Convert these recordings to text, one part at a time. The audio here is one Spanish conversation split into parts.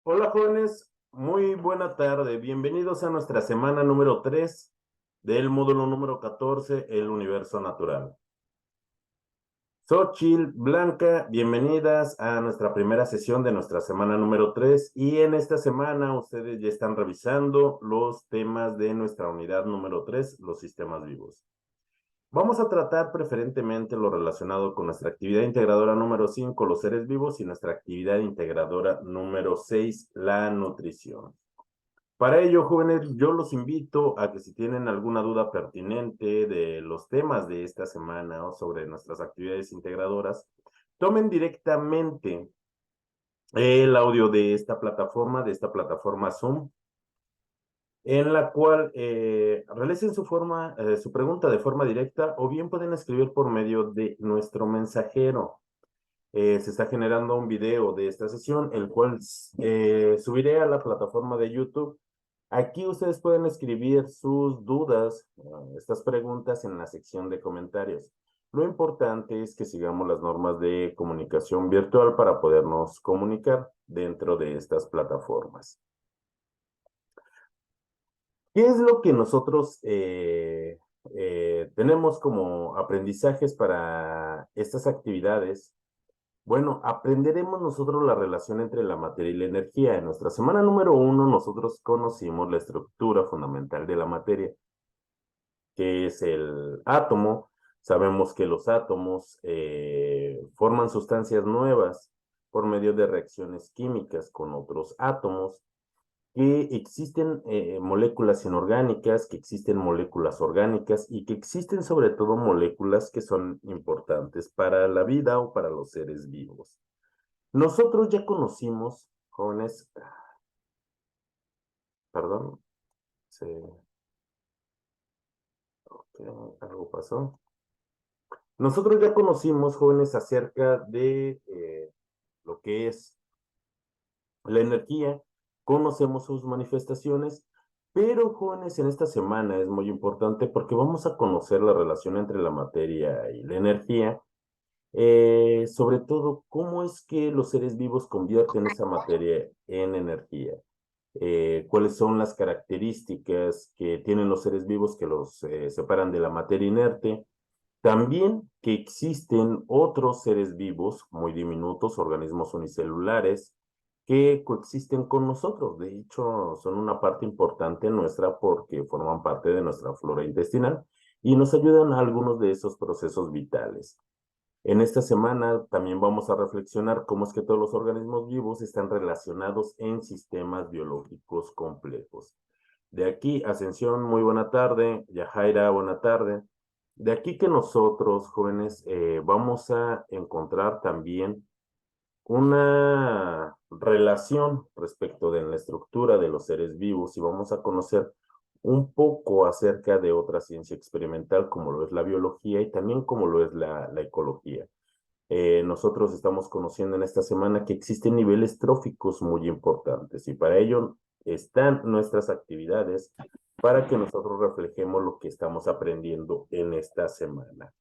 Hola jóvenes, muy buena tarde. Bienvenidos a nuestra semana número 3 del módulo número 14, el universo natural. Xochitl, Blanca, bienvenidas a nuestra primera sesión de nuestra semana número 3 y en esta semana ustedes ya están revisando los temas de nuestra unidad número 3, los sistemas vivos. Vamos a tratar preferentemente lo relacionado con nuestra actividad integradora número 5, los seres vivos, y nuestra actividad integradora número 6, la nutrición. Para ello, jóvenes, yo los invito a que si tienen alguna duda pertinente de los temas de esta semana o sobre nuestras actividades integradoras, tomen directamente el audio de esta plataforma Zoom, en la cual realicen su pregunta de forma directa o bien pueden escribir por medio de nuestro mensajero. Se está generando un video de esta sesión, el cual subiré a la plataforma de YouTube. Aquí ustedes pueden escribir sus dudas, estas preguntas en la sección de comentarios. Lo importante es que sigamos las normas de comunicación virtual para podernos comunicar dentro de estas plataformas. ¿Qué es lo que nosotros tenemos como aprendizajes para estas actividades? Bueno, aprenderemos nosotros la relación entre la materia y la energía. En nuestra semana número 1, nosotros conocimos la estructura fundamental de la materia, que es el átomo. Sabemos que los átomos forman sustancias nuevas por medio de reacciones químicas con otros átomos, que existen moléculas inorgánicas, que existen moléculas orgánicas y que existen sobre todo moléculas que son importantes para la vida o para los seres vivos. Nosotros ya conocimos, jóvenes, perdón, algo pasó. Nosotros ya conocimos, jóvenes, acerca de lo que es la energía, conocemos sus manifestaciones, pero jóvenes, en esta semana es muy importante porque vamos a conocer la relación entre la materia y la energía, sobre todo cómo es que los seres vivos convierten esa materia en energía. Cuáles son las características que tienen los seres vivos que los separan de la materia inerte. También que existen otros seres vivos muy diminutos, organismos unicelulares, que coexisten con nosotros. De hecho, son una parte importante nuestra porque forman parte de nuestra flora intestinal y nos ayudan a algunos de esos procesos vitales. En esta semana también vamos a reflexionar cómo es que todos los organismos vivos están relacionados en sistemas biológicos complejos. De aquí, Ascensión, muy buena tarde. Yajaira, buena tarde. De aquí que nosotros, jóvenes, vamos a encontrar también una relación respecto de la estructura de los seres vivos y vamos a conocer un poco acerca de otra ciencia experimental como lo es la biología y también como lo es la ecología. Nosotros estamos conociendo en esta semana que existen niveles tróficos muy importantes y para ello están nuestras actividades para que nosotros reflejemos lo que estamos aprendiendo en esta semana.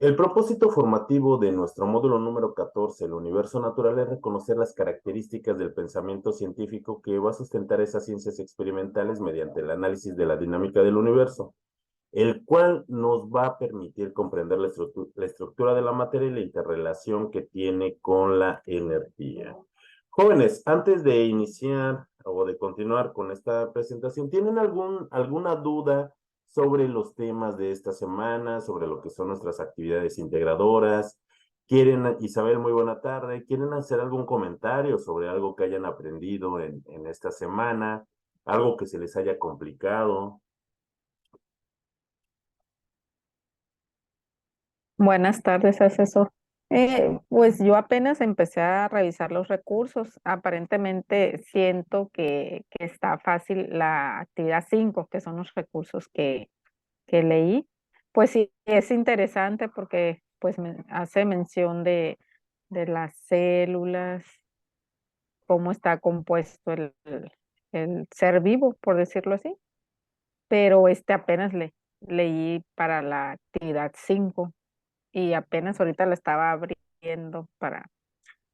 El propósito formativo de nuestro módulo número 14, el universo natural, es reconocer las características del pensamiento científico que va a sustentar esas ciencias experimentales mediante el análisis de la dinámica del universo, el cual nos va a permitir comprender la estructura de la materia y la interrelación que tiene con la energía. Jóvenes, antes de iniciar o de continuar con esta presentación, ¿tienen alguna duda sobre los temas de esta semana, sobre lo que son nuestras actividades integradoras? ¿Quieren, Isabel, muy buena tarde, quieren hacer algún comentario sobre algo que hayan aprendido en esta semana, algo que se les haya complicado? Buenas tardes, asesor. Pues yo apenas empecé a revisar los recursos. Aparentemente siento que está fácil la actividad 5, que son los recursos que leí. Pues sí, es interesante porque pues hace mención de las células, cómo está compuesto el ser vivo, por decirlo así. Pero apenas leí para la actividad 5 y apenas ahorita la estaba abriendo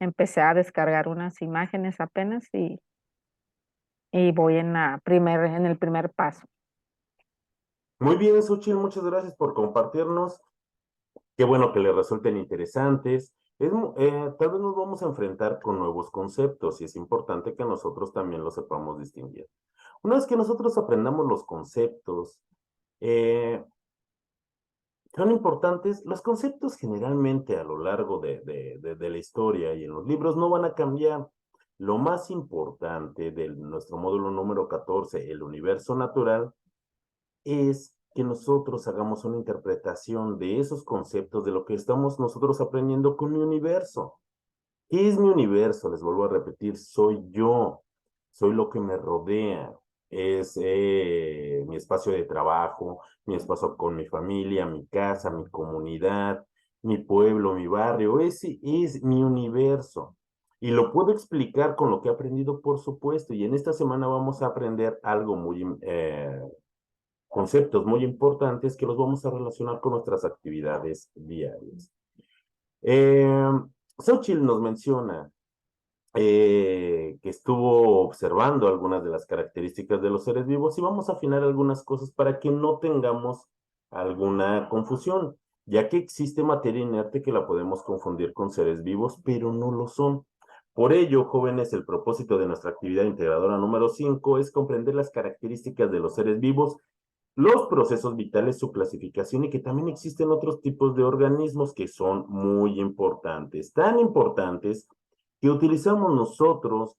empecé a descargar unas imágenes apenas y voy en el primer paso. Muy bien, Xochitl, muchas gracias por compartirnos. Qué bueno que le resulten interesantes. Tal vez nos vamos a enfrentar con nuevos conceptos y es importante que nosotros también los sepamos distinguir. Una vez que nosotros aprendamos los conceptos, eh, son importantes. Los conceptos generalmente a lo largo de la historia y en los libros no van a cambiar. Lo más importante de nuestro módulo número 14, el universo natural, es que nosotros hagamos una interpretación de esos conceptos, de lo que estamos nosotros aprendiendo con mi universo. ¿Qué es mi universo? Les vuelvo a repetir, soy yo, soy lo que me rodea, es mi espacio de trabajo, mi espacio con mi familia, mi casa, mi comunidad, mi pueblo, mi barrio, ese es mi universo. Y lo puedo explicar con lo que he aprendido, por supuesto, y en esta semana vamos a aprender algo conceptos muy importantes que los vamos a relacionar con nuestras actividades diarias. Eh, Xochitl nos menciona que estuvo observando algunas de las características de los seres vivos y vamos a afinar algunas cosas para que no tengamos alguna confusión, ya que existe materia inerte que la podemos confundir con seres vivos, pero no lo son. Por ello, jóvenes, el propósito de nuestra actividad integradora número 5 es comprender las características de los seres vivos, los procesos vitales, su clasificación y que también existen otros tipos de organismos que son muy importantes, tan importantes que utilizamos nosotros,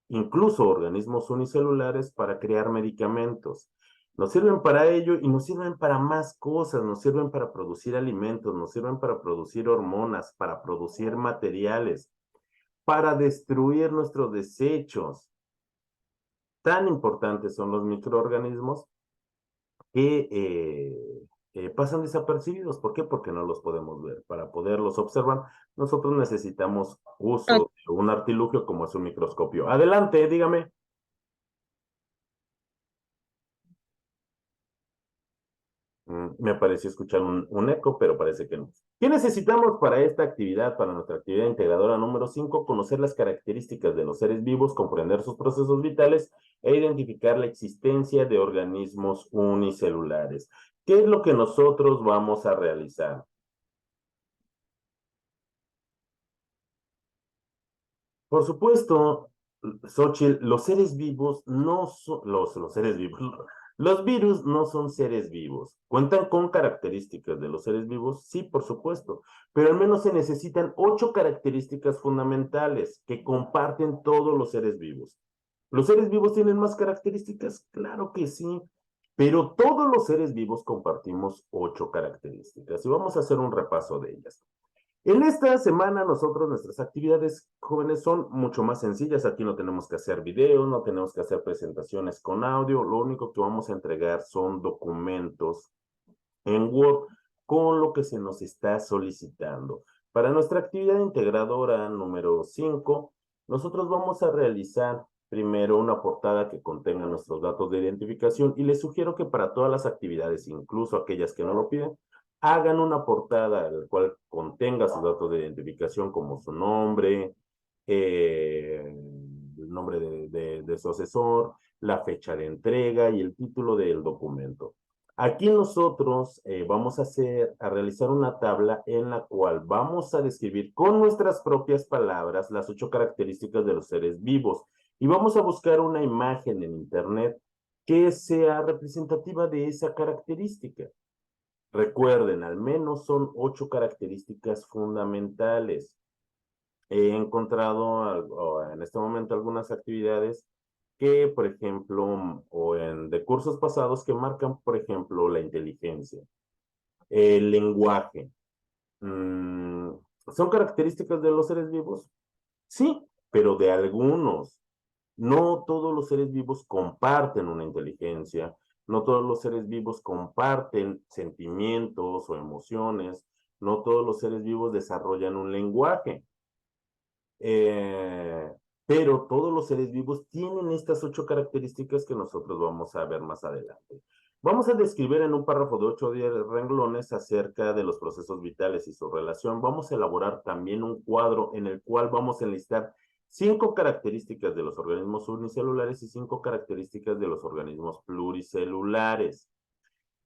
incluso organismos unicelulares, para crear medicamentos. Nos sirven para ello y nos sirven para más cosas, nos sirven para producir alimentos, nos sirven para producir hormonas, para producir materiales, para destruir nuestros desechos. Tan importantes son los microorganismos que pasan desapercibidos. ¿Por qué? Porque no los podemos ver. Para poderlos observar, nosotros necesitamos uso de un artilugio como es un microscopio. Adelante, dígame. Me pareció escuchar un eco, pero parece que no. ¿Qué necesitamos para esta actividad, para nuestra actividad integradora número 5? Conocer las características de los seres vivos, comprender sus procesos vitales e identificar la existencia de organismos unicelulares. ¿Qué es lo que nosotros vamos a realizar? Por supuesto, Xochitl, los seres vivos no son, los seres vivos, los virus no son seres vivos. ¿Cuentan con características de los seres vivos? Sí, por supuesto, pero al menos se necesitan 8 características fundamentales que comparten todos los seres vivos. ¿Los seres vivos tienen más características? Claro que sí, pero todos los seres vivos compartimos 8 características y vamos a hacer un repaso de ellas. En esta semana nosotros, nuestras actividades jóvenes son mucho más sencillas. Aquí no tenemos que hacer videos, no tenemos que hacer presentaciones con audio. Lo único que vamos a entregar son documentos en Word con lo que se nos está solicitando. Para nuestra actividad integradora número 5, nosotros vamos a realizar primero una portada que contenga nuestros datos de identificación y les sugiero que para todas las actividades, incluso aquellas que no lo piden, hagan una portada en la cual contenga sus datos de identificación como su nombre, el nombre de su asesor, la fecha de entrega y el título del documento. Aquí nosotros vamos a realizar una tabla en la cual vamos a describir con nuestras propias palabras las 8 características de los seres vivos y vamos a buscar una imagen en internet que sea representativa de esa característica. Recuerden, al menos son 8 características fundamentales. He encontrado en este momento algunas actividades que, por ejemplo, o en de cursos pasados que marcan, por ejemplo, la inteligencia, el lenguaje. Mm, ¿Son características de los seres vivos? Sí, pero de algunos. No todos los seres vivos comparten una inteligencia, no todos los seres vivos comparten sentimientos o emociones, no todos los seres vivos desarrollan un lenguaje. Eh, pero todos los seres vivos tienen estas 8 características que nosotros vamos a ver más adelante. Vamos a describir en un párrafo de 8 o 10 renglones acerca de los procesos vitales y su relación. Vamos a elaborar también un cuadro en el cual vamos a enlistar 5 características de los organismos unicelulares y 5 características de los organismos pluricelulares.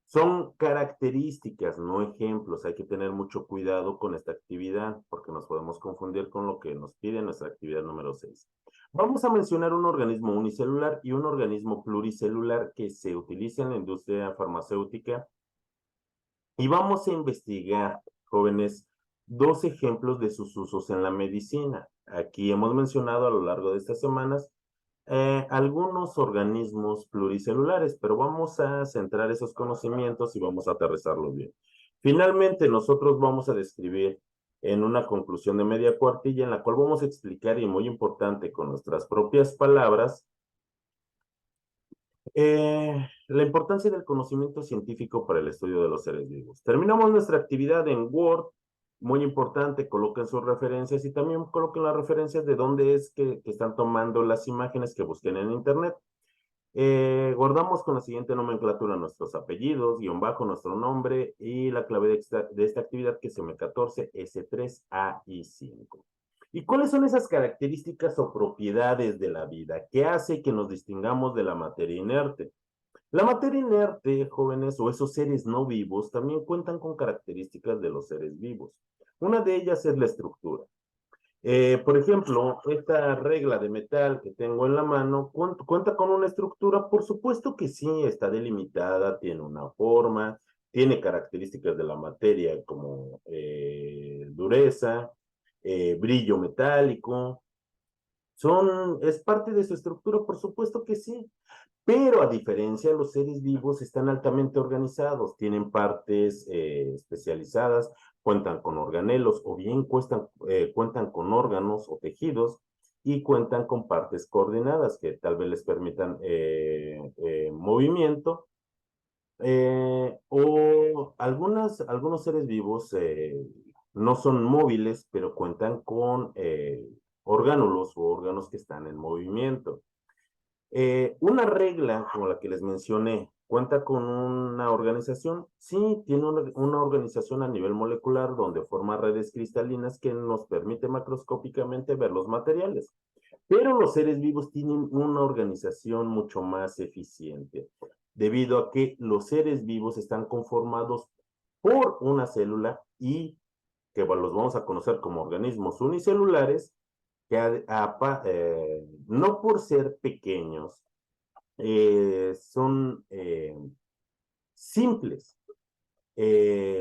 Son características, no ejemplos. Hay que tener mucho cuidado con esta actividad porque nos podemos confundir con lo que nos pide nuestra actividad número 6. Vamos a mencionar un organismo unicelular y un organismo pluricelular que se utiliza en la industria farmacéutica y vamos a investigar, jóvenes, 2 ejemplos de sus usos en la medicina. Aquí hemos mencionado a lo largo de estas semanas algunos organismos pluricelulares, pero vamos a centrar esos conocimientos y vamos a aterrizarlos bien. Finalmente, nosotros vamos a describir en una conclusión de media cuartilla en la cual vamos a explicar, y muy importante, con nuestras propias palabras, la importancia del conocimiento científico para el estudio de los seres vivos. Terminamos nuestra actividad en Word, muy importante, coloquen sus referencias y también coloquen las referencias de dónde es que están tomando las imágenes que busquen en Internet. Guardamos con la siguiente nomenclatura nuestros apellidos, guión bajo nuestro nombre y la clave de esta actividad que es M14, S3, A y 5. ¿Y cuáles son esas características o propiedades de la vida que hace que nos distingamos de la materia inerte? La materia inerte, jóvenes, o esos seres no vivos, también cuentan con características de los seres vivos. Una de ellas es la estructura. Por ejemplo, esta regla de metal que tengo en la mano, ¿cuenta con una estructura? Por supuesto que sí, está delimitada, tiene una forma, tiene características de la materia como dureza, brillo metálico. ¿Es parte de su estructura? Por supuesto que sí. Pero a diferencia, los seres vivos están altamente organizados, tienen partes especializadas, cuentan con organelos o bien cuentan con órganos o tejidos y cuentan con partes coordinadas que tal vez les permitan movimiento. O algunos seres vivos no son móviles, pero cuentan con orgánulos o órganos que están en movimiento. Una regla como la que les mencioné, ¿cuenta con una organización? Sí, tiene una organización a nivel molecular donde forma redes cristalinas que nos permite macroscópicamente ver los materiales. Pero los seres vivos tienen una organización mucho más eficiente, debido a que los seres vivos están conformados por una célula y que los vamos a conocer como organismos unicelulares, que no por ser pequeños, son simples,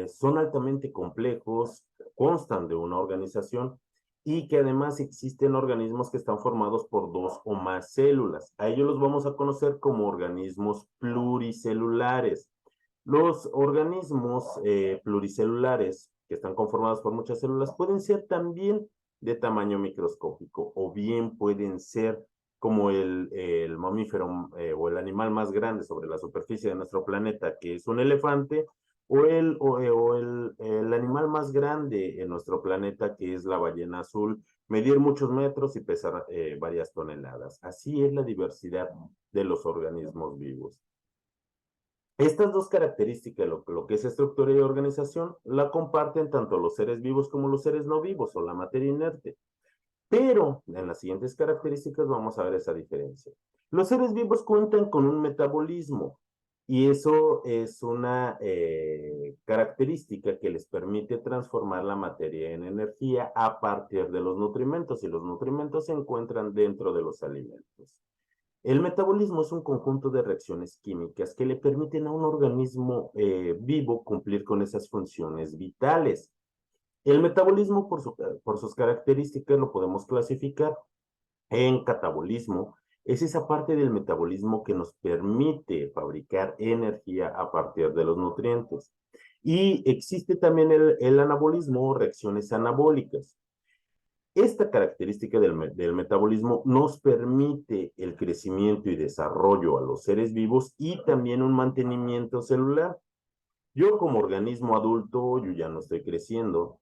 son altamente complejos, constan de una organización y que además existen organismos que están formados por 2 o más células. A ellos los vamos a conocer como organismos pluricelulares. Los organismos pluricelulares que están conformados por muchas células pueden ser también de tamaño microscópico o bien pueden ser como el mamífero o el animal más grande sobre la superficie de nuestro planeta, que es un elefante, o el animal más grande en nuestro planeta, que es la ballena azul, medir muchos metros y pesar varias toneladas. Así es la diversidad de los organismos vivos. Estas 2 características, lo que es estructura y organización, la comparten tanto los seres vivos como los seres no vivos o la materia inerte. Pero en las siguientes características vamos a ver esa diferencia. Los seres vivos cuentan con un metabolismo y eso es una característica que les permite transformar la materia en energía a partir de los nutrimentos y los nutrimentos se encuentran dentro de los alimentos. El metabolismo es un conjunto de reacciones químicas que le permiten a un organismo vivo cumplir con esas funciones vitales. El metabolismo, por sus características, lo podemos clasificar en catabolismo. Es esa parte del metabolismo que nos permite fabricar energía a partir de los nutrientes. Y existe también el anabolismo o reacciones anabólicas. Esta característica del metabolismo nos permite el crecimiento y desarrollo a los seres vivos y también un mantenimiento celular. Yo como organismo adulto, yo ya no estoy creciendo,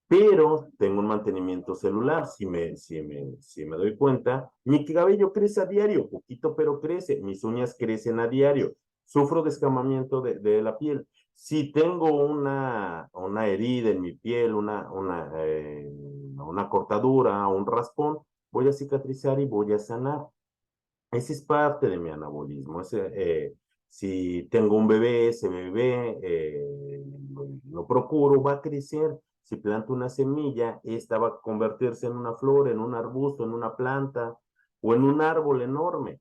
pero tengo un mantenimiento celular. Si me doy cuenta, mi cabello crece a diario, poquito pero crece, mis uñas crecen a diario. sufro descamamiento de la piel. Si tengo una herida en mi piel, una cortadura, un raspón, voy a cicatrizar y voy a sanar. Ese es parte de mi anabolismo. Si tengo un bebé, ese bebé lo procuro, va a crecer. Si planto una semilla, esta va a convertirse en una flor, en un arbusto, en una planta o en un árbol enorme.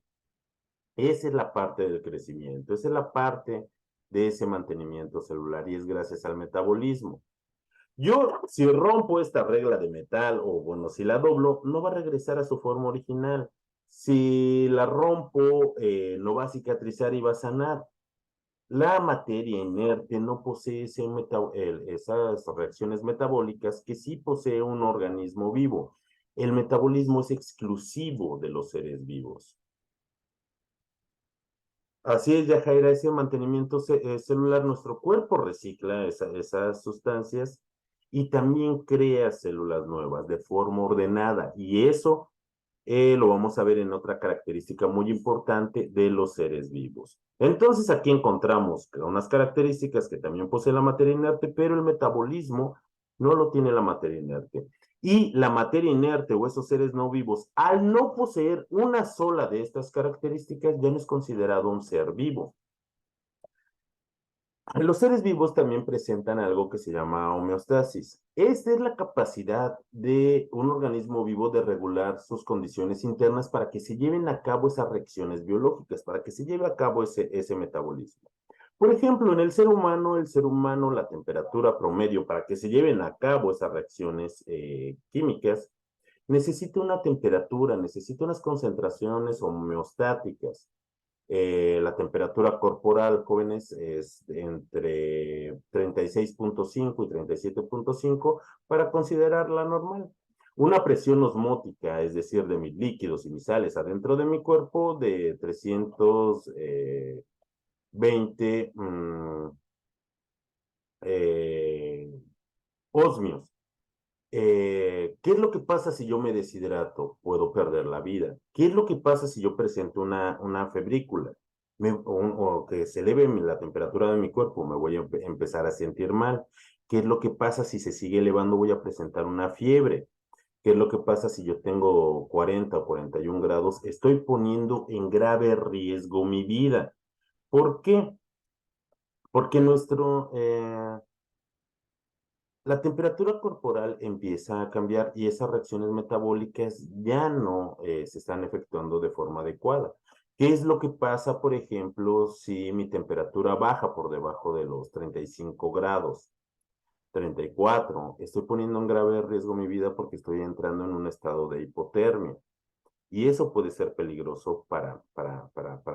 Esa es la parte del crecimiento, esa es la parte de ese mantenimiento celular y es gracias al metabolismo. Yo, si rompo esta regla de metal o bueno, si la doblo, no va a regresar a su forma original. Si la rompo, no va a cicatrizar y va a sanar. La materia inerte no posee esas reacciones metabólicas que sí posee un organismo vivo. El metabolismo es exclusivo de los seres vivos. Así es, Yajaira, ese mantenimiento celular, nuestro cuerpo recicla esas sustancias y también crea células nuevas de forma ordenada. Y eso lo vamos a ver en otra característica muy importante de los seres vivos. Entonces, aquí encontramos unas características que también posee la materia inerte, pero el metabolismo no lo tiene la materia inerte. Y la materia inerte o esos seres no vivos, al no poseer una sola de estas características, ya no es considerado un ser vivo. Los seres vivos también presentan algo que se llama homeostasis. Esta es la capacidad de un organismo vivo de regular sus condiciones internas para que se lleven a cabo esas reacciones biológicas, para que se lleve a cabo ese metabolismo. Por ejemplo, en el ser humano, la temperatura promedio para que se lleven a cabo esas reacciones químicas, necesita una temperatura, necesita unas concentraciones homeostáticas. La temperatura corporal, jóvenes, es entre 36.5 y 37.5 para considerarla normal. Una presión osmótica, es decir, de mis líquidos y mis sales adentro de mi cuerpo, de 320 osmios. ¿Qué es lo que pasa si yo me deshidrato? Puedo perder la vida. ¿Qué es lo que pasa si yo presento una febrícula? O que se eleve la temperatura de mi cuerpo, me voy a empezar a sentir mal. ¿Qué es lo que pasa si se sigue elevando? Voy a presentar una fiebre. ¿Qué es lo que pasa si yo tengo 40 o 41 grados? Estoy poniendo en grave riesgo mi vida. ¿Por qué? Porque la temperatura corporal empieza a cambiar y esas reacciones metabólicas ya no se están efectuando de forma adecuada. ¿Qué es lo que pasa, por ejemplo, si mi temperatura baja por debajo de los 35 grados, 34? Estoy poniendo en grave riesgo mi vida porque estoy entrando en un estado de hipotermia. Y eso puede ser peligroso para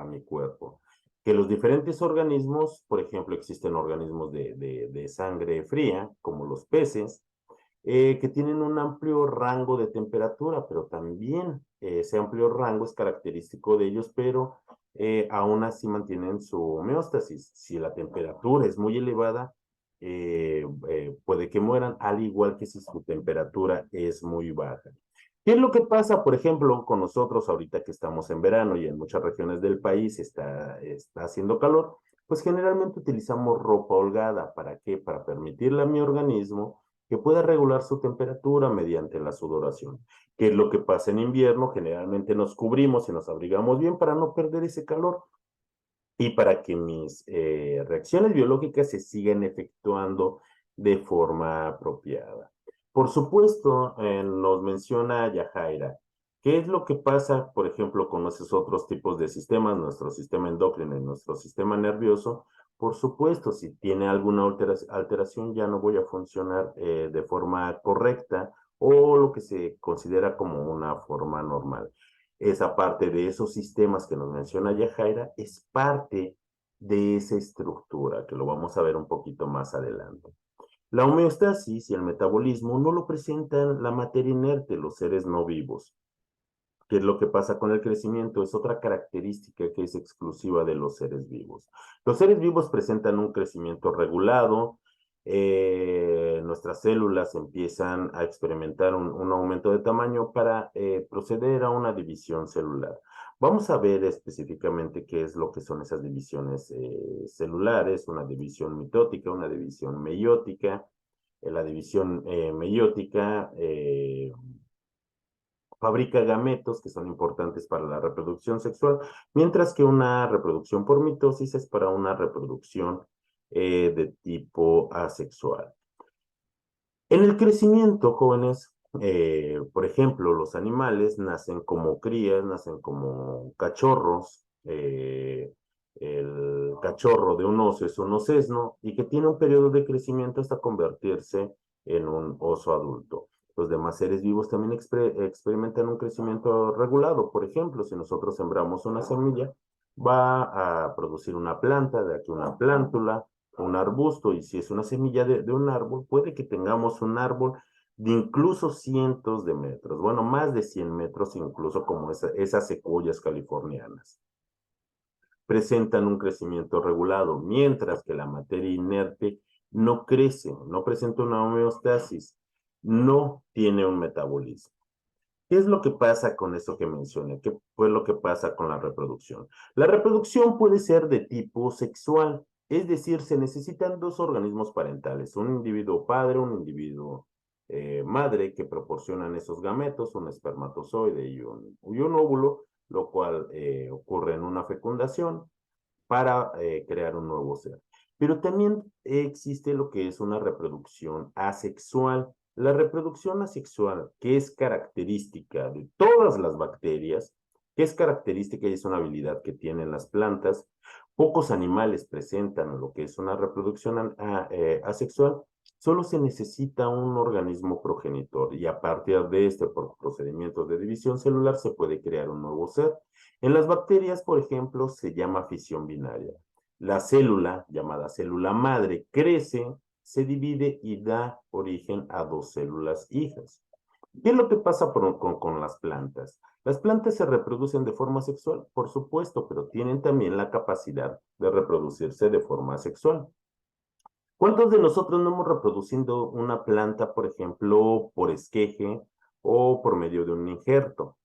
mi cuerpo. Que los diferentes organismos, por ejemplo, existen organismos de sangre fría, como los peces, que tienen un amplio rango de temperatura, pero también ese amplio rango es característico de ellos, pero aún así mantienen su homeostasis. Si la temperatura es muy elevada, puede que mueran, al igual que si su temperatura es muy baja. ¿Qué es lo que pasa, por ejemplo, con nosotros ahorita que estamos en verano y en muchas regiones del país está haciendo calor? Pues generalmente utilizamos ropa holgada. ¿Para qué? Para permitirle a mi organismo que pueda regular su temperatura mediante la sudoración. ¿Qué es lo que pasa en invierno? Generalmente nos cubrimos y nos abrigamos bien para no perder ese calor y para que mis reacciones biológicas se sigan efectuando de forma apropiada. Por supuesto, nos menciona Yajaira, ¿qué es lo que pasa, por ejemplo, con esos otros tipos de sistemas, nuestro sistema endocrino y nuestro sistema nervioso? Por supuesto, si tiene alguna alteración, ya no voy a funcionar de forma correcta o lo que se considera como una forma normal. Esa parte de esos sistemas que nos menciona Yajaira es parte de esa estructura, que lo vamos a ver un poquito más adelante. La homeostasis y el metabolismo no lo presentan la materia inerte, los seres no vivos. ¿Qué es lo que pasa con el crecimiento? Es otra característica que es exclusiva de los seres vivos. Los seres vivos presentan un crecimiento regulado, nuestras células empiezan a experimentar un aumento de tamaño para proceder a una división celular. Vamos a ver específicamente qué es lo que son esas divisiones celulares, una división mitótica, una división meiótica. La división meiótica fabrica gametos que son importantes para la reproducción sexual, mientras que una reproducción por mitosis es para una reproducción de tipo asexual. En el crecimiento, jóvenes, por ejemplo, los animales nacen como crías, nacen como cachorros. El cachorro de un oso es un osesno y que tiene un periodo de crecimiento hasta convertirse en un oso adulto. Los demás seres vivos también experimentan un crecimiento regulado. Por ejemplo, si nosotros sembramos una semilla, va a producir una planta, de aquí una plántula, un arbusto, y si es una semilla de un árbol, puede que tengamos un árbol de incluso cientos de metros, bueno, más de 100 metros incluso, como esas secuoyas californianas. Presentan un crecimiento regulado, mientras que la materia inerte no crece, no presenta una homeostasis, no tiene un metabolismo. ¿Qué es lo que pasa con eso que mencioné? ¿Qué fue lo que pasa con la reproducción? La reproducción puede ser de tipo sexual, es decir, se necesitan dos organismos parentales, un individuo padre, un individuo madre, que proporcionan esos gametos, un espermatozoide y un óvulo, lo cual ocurre en una fecundación para crear un nuevo ser. Pero también existe lo que es una reproducción asexual. La reproducción asexual, que es característica de todas las bacterias, que es característica y es una habilidad que tienen las plantas, pocos animales presentan lo que es una reproducción asexual, solo se necesita un organismo progenitor y a partir de este, por procedimientos de división celular, se puede crear un nuevo ser. En las bacterias, por ejemplo, se llama fisión binaria. La célula, llamada célula madre, crece, se divide y da origen a dos células hijas. ¿Qué es lo que pasa con las plantas? Las plantas se reproducen de forma sexual, por supuesto, pero tienen también la capacidad de reproducirse de forma asexual. ¿Cuántos de nosotros no hemos reproducido una planta, por ejemplo, por esqueje o por medio de un injerto?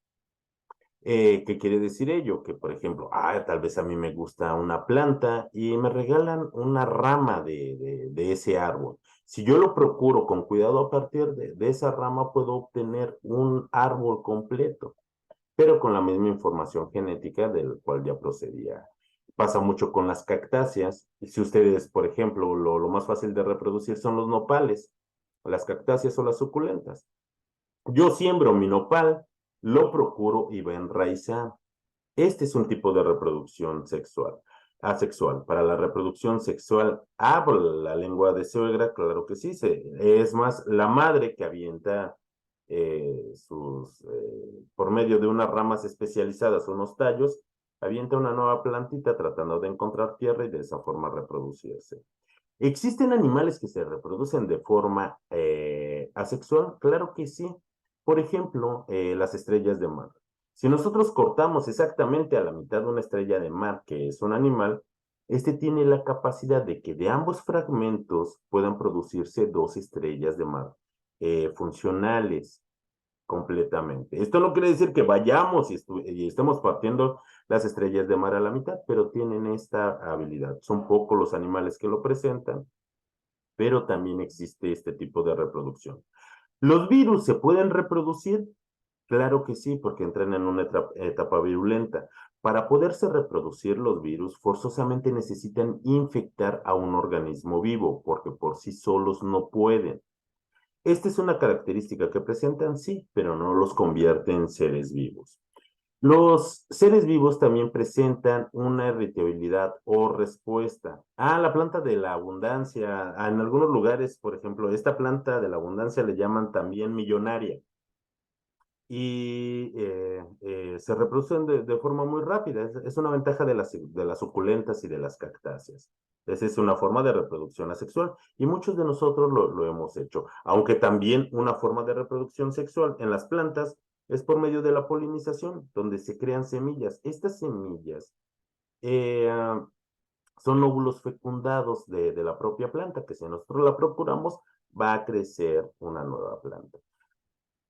¿Qué quiere decir ello? Que, por ejemplo, tal vez a mí me gusta una planta y me regalan una rama de ese árbol. Si yo lo procuro con cuidado a partir de esa rama, puedo obtener un árbol completo, pero con la misma información genética del cual ya procedía. Pasa mucho con las cactáceas. Si ustedes, por ejemplo, lo más fácil de reproducir son los nopales, las cactáceas o las suculentas. Yo siembro mi nopal, lo procuro y va enraizado. Este es un tipo de reproducción sexual, asexual. Para la reproducción sexual, habla la lengua de suegra, claro que sí. Es más, la madre que avienta por medio de unas ramas especializadas, unos tallos, avienta una nueva plantita tratando de encontrar tierra y de esa forma reproducirse. ¿Existen animales que se reproducen de forma asexual? Claro que sí. Por ejemplo, las estrellas de mar. Si nosotros cortamos exactamente a la mitad de una estrella de mar, que es un animal, este tiene la capacidad de que de ambos fragmentos puedan producirse dos estrellas de mar funcionales completamente. Esto no quiere decir que vayamos y estemos partiendo las estrellas de mar a la mitad, pero tienen esta habilidad. Son pocos los animales que lo presentan, pero también existe este tipo de reproducción. ¿Los virus se pueden reproducir? Claro que sí, porque entran en una etapa virulenta. Para poderse reproducir los virus, forzosamente necesitan infectar a un organismo vivo, porque por sí solos no pueden. Esta es una característica que presentan, sí, pero no los convierte en seres vivos. Los seres vivos también presentan una irritabilidad o respuesta. La planta de la abundancia. En algunos lugares, por ejemplo, esta planta de la abundancia le llaman también millonaria y se reproducen de forma muy rápida. Es una ventaja de las suculentas y de las cactáceas. Esa es una forma de reproducción asexual y muchos de nosotros lo hemos hecho, aunque también una forma de reproducción sexual en las plantas es por medio de la polinización, donde se crean semillas. Estas semillas eh, son óvulos fecundados de la propia planta, que si nosotros la procuramos, va a crecer una nueva planta.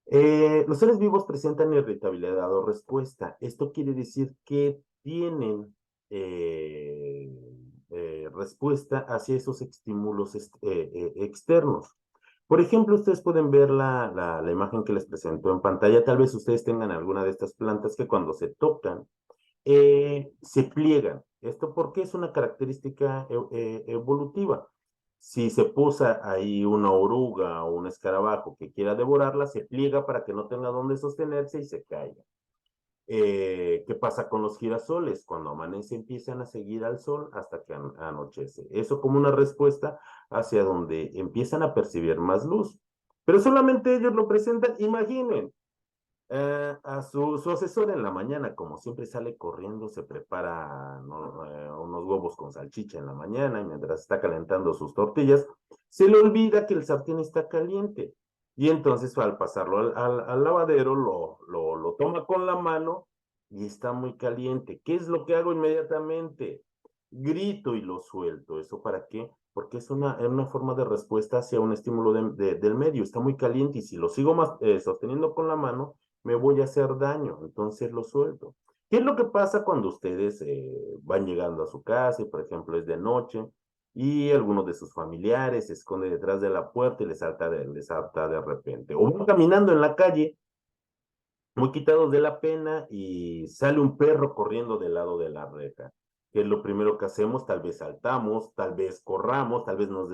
Los seres vivos presentan irritabilidad o respuesta. Esto quiere decir que tienen respuesta hacia esos estímulos externos. Por ejemplo, ustedes pueden ver la imagen que les presento en pantalla. Tal vez ustedes tengan alguna de estas plantas que cuando se tocan se pliegan. ¿Esto porque es una característica evolutiva? Si se posa ahí una oruga o un escarabajo que quiera devorarla, se pliega para que no tenga dónde sostenerse y se caiga. ¿Qué pasa con los girasoles? Cuando amanece empiezan a seguir al sol hasta que anochece. Eso como una respuesta hacia donde empiezan a percibir más luz. Pero solamente ellos lo presentan. Imaginen, a su asesor en la mañana, como siempre sale corriendo, se prepara, ¿no? Unos huevos con salchicha en la mañana y mientras está calentando sus tortillas, se le olvida que el sartén está caliente. Y entonces al pasarlo al lavadero lo toma con la mano y está muy caliente. ¿Qué es lo que hago inmediatamente? Grito y lo suelto. ¿Eso para qué? Porque es una forma de respuesta hacia un estímulo del medio. Está muy caliente y si lo sigo más, sosteniendo con la mano, me voy a hacer daño, entonces lo suelto. ¿Qué es lo que pasa cuando ustedes van llegando a su casa y, por ejemplo, es de noche y alguno de sus familiares se esconde detrás de la puerta y les salta de repente? O van caminando en la calle muy quitados de la pena y sale un perro corriendo del lado de la reja. ¿Qué es lo primero que hacemos? Tal vez saltamos, tal vez corramos, tal vez nos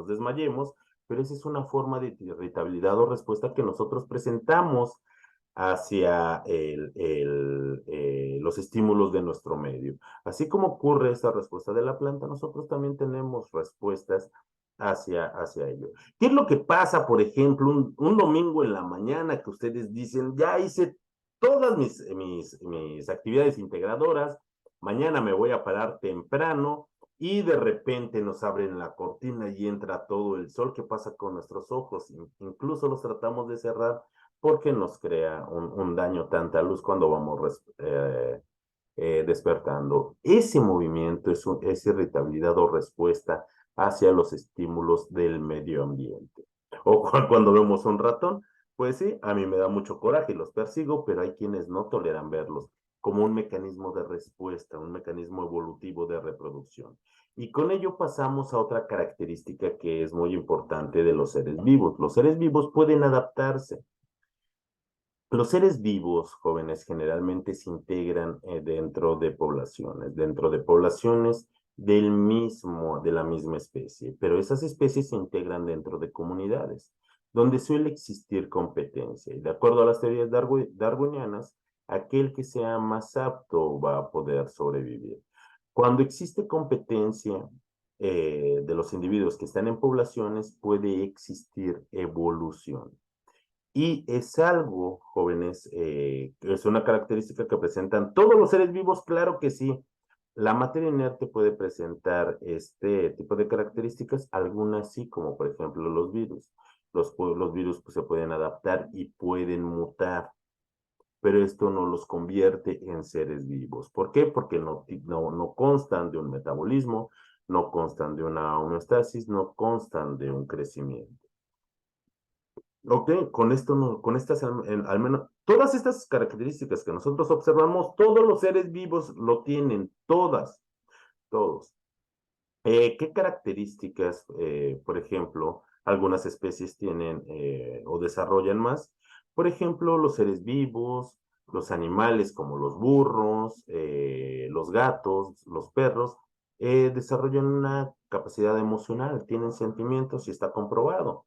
desmayemos, pero esa es una forma de irritabilidad o respuesta que nosotros presentamos hacia los estímulos de nuestro medio. Así como ocurre esta respuesta de la planta, nosotros también tenemos respuestas hacia ello. ¿Qué es lo que pasa, por ejemplo, un domingo en la mañana que ustedes dicen, ya hice todas mis actividades integradoras, mañana me voy a parar temprano y de repente nos abren la cortina y entra todo el sol? ¿Qué pasa con nuestros ojos? Incluso los tratamos de cerrar porque nos crea un daño tanta luz cuando vamos despertando. Ese movimiento es irritabilidad o respuesta hacia los estímulos del medio ambiente. O cuando vemos un ratón, pues sí, a mí me da mucho coraje y los persigo, pero hay quienes no toleran verlos como un mecanismo de respuesta, un mecanismo evolutivo de reproducción. Y con ello pasamos a otra característica que es muy importante de los seres vivos. Los seres vivos pueden adaptarse. Los seres vivos, jóvenes, generalmente se integran dentro de poblaciones de la misma especie, pero esas especies se integran dentro de comunidades, donde suele existir competencia. Y de acuerdo a las teorías darwinianas, aquel que sea más apto va a poder sobrevivir. Cuando existe competencia de los individuos que están en poblaciones, puede existir evolución. Y es algo, jóvenes, que es una característica que presentan todos los seres vivos, claro que sí. La materia inerte puede presentar este tipo de características, algunas sí, como por ejemplo los virus. Los virus pues, se pueden adaptar y pueden mutar, pero esto no los convierte en seres vivos. ¿Por qué? Porque no constan de un metabolismo, no constan de una homeostasis, no constan de un crecimiento. Ok, con esto no, con estas al menos, todas estas características que nosotros observamos, todos los seres vivos lo tienen, todos. ¿Qué características, por ejemplo, algunas especies tienen o desarrollan más? Por ejemplo, los seres vivos, los animales como los burros, los gatos, los perros, desarrollan una capacidad emocional, tienen sentimientos y está comprobado.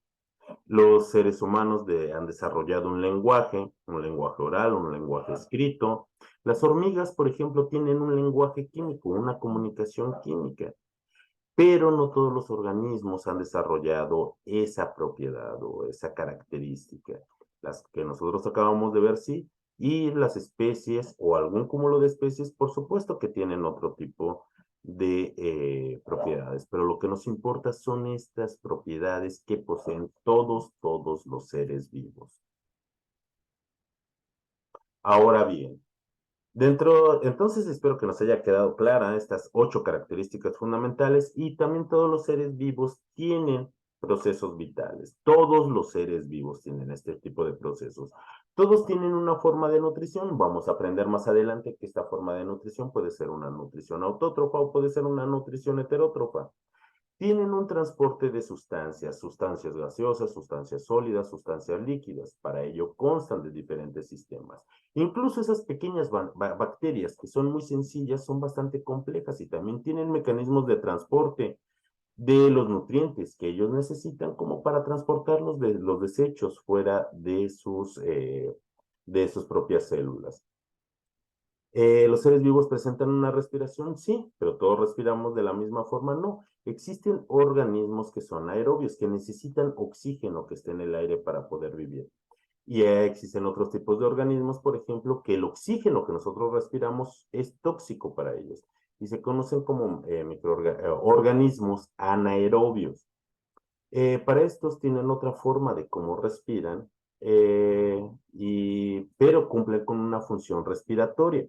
Los seres humanos han desarrollado un lenguaje oral, un lenguaje escrito. Las hormigas, por ejemplo, tienen un lenguaje químico, una comunicación química, pero no todos los organismos han desarrollado esa propiedad o esa característica. Las que nosotros acabamos de ver, sí, y las especies o algún cúmulo de especies, por supuesto que tienen otro tipo de propiedades, pero lo que nos importa son estas propiedades que poseen todos los seres vivos. Ahora bien, entonces espero que nos haya quedado clara estas 8 características fundamentales y también todos los seres vivos tienen procesos vitales. Todos los seres vivos tienen este tipo de procesos. Todos tienen una forma de nutrición. Vamos a aprender más adelante que esta forma de nutrición puede ser una nutrición autótrofa o puede ser una nutrición heterótrofa. Tienen un transporte de sustancias, sustancias gaseosas, sustancias sólidas, sustancias líquidas. Para ello constan de diferentes sistemas. Incluso esas pequeñas bacterias que son muy sencillas son bastante complejas y también tienen mecanismos de transporte de los nutrientes que ellos necesitan como para transportar los desechos fuera de sus propias células. ¿Los seres vivos presentan una respiración? Sí, pero todos respiramos de la misma forma, no. Existen organismos que son aerobios, que necesitan oxígeno que esté en el aire para poder vivir. Y existen otros tipos de organismos, por ejemplo, que el oxígeno que nosotros respiramos es tóxico para ellos y se conocen como microorganismos anaerobios. Para estos tienen otra forma de cómo respiran, pero cumplen con una función respiratoria.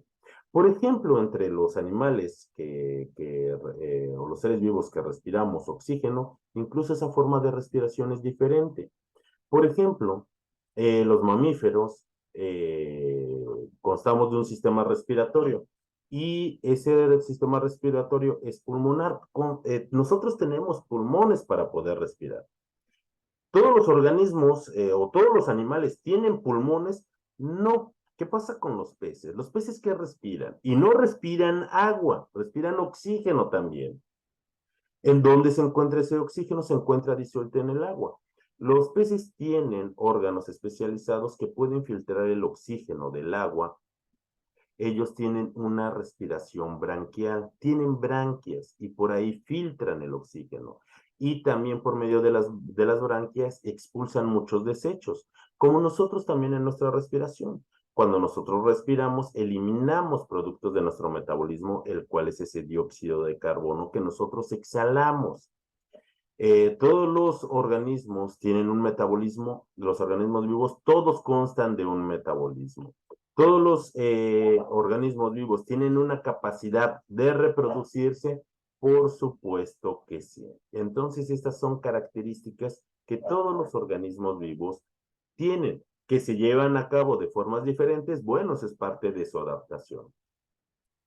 Por ejemplo, entre los animales o los seres vivos que respiramos oxígeno, incluso esa forma de respiración es diferente. Por ejemplo, los mamíferos constamos de un sistema respiratorio y ese sistema respiratorio es pulmonar. Nosotros tenemos pulmones para poder respirar. Todos los organismos o todos los animales tienen pulmones, no. ¿Qué pasa con los peces? Los peces que respiran y no respiran agua, respiran oxígeno también. ¿En dónde se encuentra ese oxígeno? Se encuentra disuelto en el agua. Los peces tienen órganos especializados que pueden filtrar el oxígeno del agua. Ellos tienen una respiración branquial, tienen branquias y por ahí filtran el oxígeno. Y también por medio de las branquias expulsan muchos desechos, como nosotros también en nuestra respiración. Cuando nosotros respiramos, eliminamos productos de nuestro metabolismo, el cual es ese dióxido de carbono que nosotros exhalamos. Todos los organismos tienen un metabolismo, los organismos vivos, todos constan de un metabolismo. Todos los organismos vivos tienen una capacidad de reproducirse, por supuesto que sí. Entonces, estas son características que todos los organismos vivos tienen, que se llevan a cabo de formas diferentes. Bueno, eso es parte de su adaptación.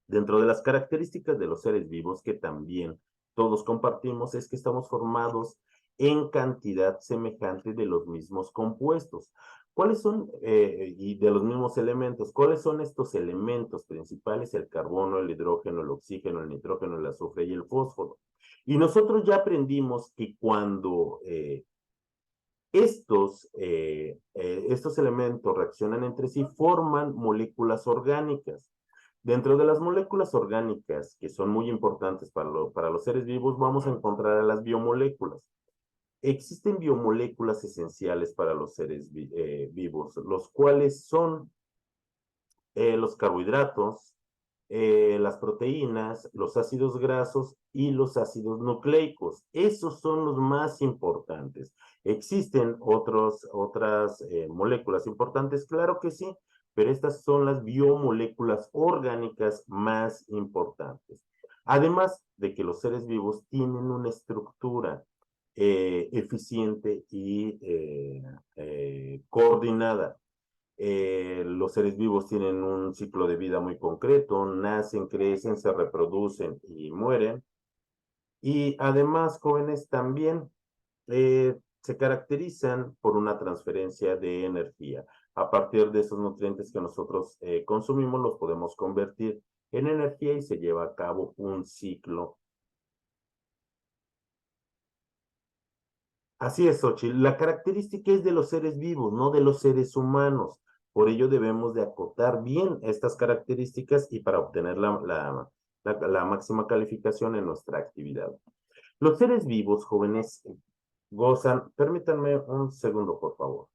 Dentro de las características de los seres vivos que también todos compartimos es que estamos formados en cantidad semejante de los mismos compuestos. ¿Cuáles son, y de los mismos elementos? ¿Cuáles son estos elementos principales? El carbono, el hidrógeno, el oxígeno, el nitrógeno, el azufre y el fósforo. Y nosotros ya aprendimos que cuando estos elementos reaccionan entre sí, forman moléculas orgánicas. Dentro de las moléculas orgánicas, que son muy importantes para los seres vivos, vamos a encontrar a las biomoléculas. Existen biomoléculas esenciales para los seres vivos, los cuales son los carbohidratos, las proteínas, los ácidos grasos y los ácidos nucleicos. Esos son los más importantes. ¿Existen otras moléculas importantes? Claro que sí, pero estas son las biomoléculas orgánicas más importantes. Además de que los seres vivos tienen una estructura eficiente y coordinada. Los seres vivos tienen un ciclo de vida muy concreto, nacen, crecen, se reproducen y mueren. Y además, jóvenes, también se caracterizan por una transferencia de energía. A partir de esos nutrientes que nosotros consumimos, los podemos convertir en energía y se lleva a cabo un ciclo. Así es, Xochitl. La característica es de los seres vivos, no de los seres humanos. Por ello debemos de acotar bien estas características y para obtener la máxima calificación en nuestra actividad. Los seres vivos, jóvenes, gozan. Permítanme un segundo, por favor.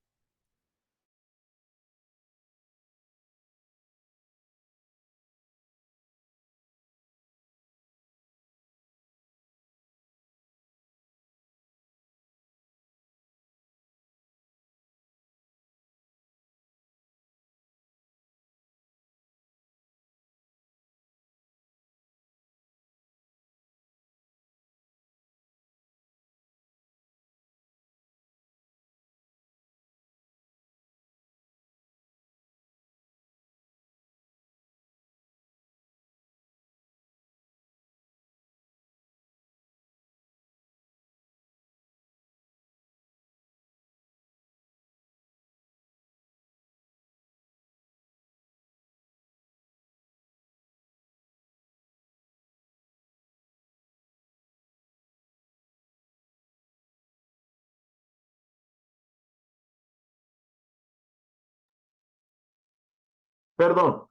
Perdón,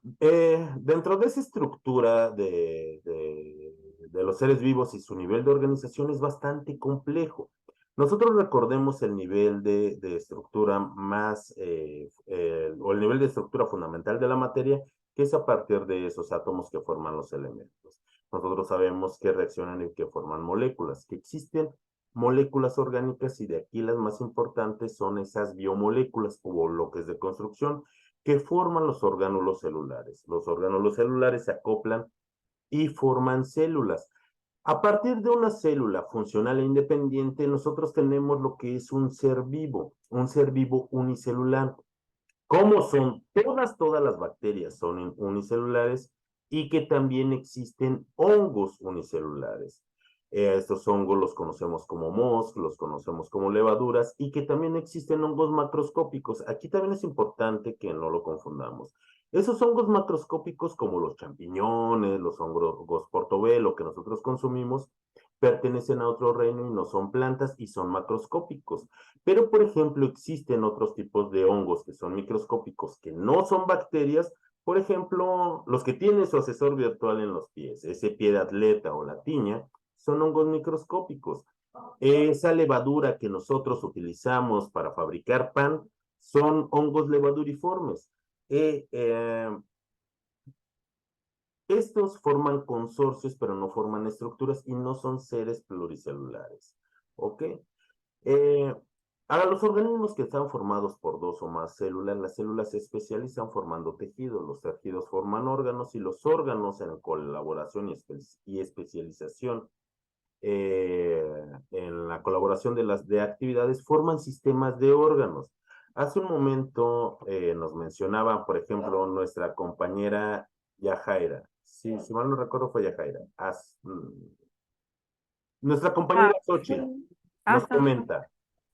dentro de esa estructura de los seres vivos y su nivel de organización es bastante complejo. Nosotros recordemos el nivel de estructura más, o el nivel de estructura fundamental de la materia, que es a partir de esos átomos que forman los elementos. Nosotros sabemos que reaccionan y que forman moléculas, que existen moléculas orgánicas y de aquí las más importantes son esas biomoléculas o bloques de construcción que forman los orgánulos celulares. Los orgánulos celulares se acoplan y forman células. A partir de una célula funcional e independiente, nosotros tenemos lo que es un ser vivo unicelular. ¿Cómo son? Todas las bacterias son unicelulares y que también existen hongos unicelulares. Estos hongos los conocemos como mohos, los conocemos como levaduras y que también existen hongos macroscópicos. Aquí también es importante que no lo confundamos. Esos hongos macroscópicos como los champiñones, los hongos portobelo que nosotros consumimos, pertenecen a otro reino y no son plantas y son macroscópicos. Pero, por ejemplo, existen otros tipos de hongos que son microscópicos, que no son bacterias. Por ejemplo, los que tienen su asesor virtual en los pies, ese pie de atleta o la tiña, son hongos microscópicos. Esa levadura que nosotros utilizamos para fabricar pan son hongos levaduriformes. Eh, eh, Estos forman consorcios, pero no forman estructuras y no son seres pluricelulares. ¿Ok? Eh, Ahora, los organismos que están formados por dos o más células, las células se especializan formando tejidos, los tejidos forman órganos y los órganos en colaboración y especialización en la colaboración de actividades forman sistemas de órganos. Hace un momento nos mencionaba, por ejemplo, nuestra compañera Yajaira. Sí, si mal no recuerdo fue Yajaira. Nuestra Ah, compañera Xochitl sí. nos Ajá. comenta,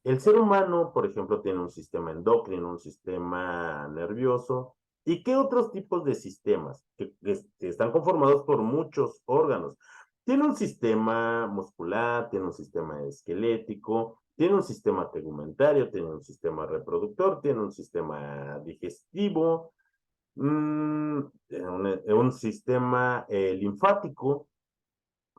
el ser humano, por ejemplo, tiene un sistema endocrino, un sistema nervioso, ¿y qué otros tipos de sistemas que están conformados por muchos órganos? Tiene un sistema muscular, tiene un sistema esquelético, tiene un sistema tegumentario, tiene un sistema reproductor, tiene un sistema digestivo, un sistema linfático.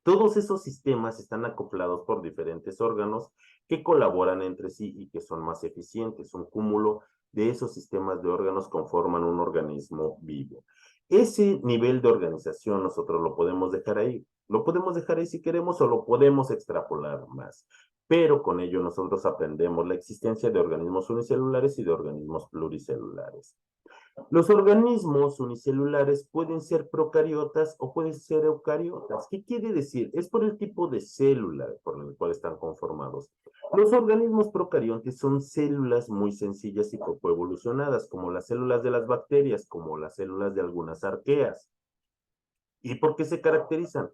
Todos esos sistemas están acoplados por diferentes órganos que colaboran entre sí y que son más eficientes. Un cúmulo de esos sistemas de órganos conforman un organismo vivo. Ese nivel de organización nosotros lo podemos dejar ahí. Lo podemos dejar ahí si queremos o lo podemos extrapolar más. Pero con ello nosotros aprendemos la existencia de organismos unicelulares y de organismos pluricelulares. Los organismos unicelulares pueden ser procariotas o pueden ser eucariotas. ¿Qué quiere decir? Es por el tipo de célula por el cual están conformados. Los organismos procariontes son células muy sencillas y poco evolucionadas, como las células de las bacterias, como las células de algunas arqueas. ¿Y por qué se caracterizan?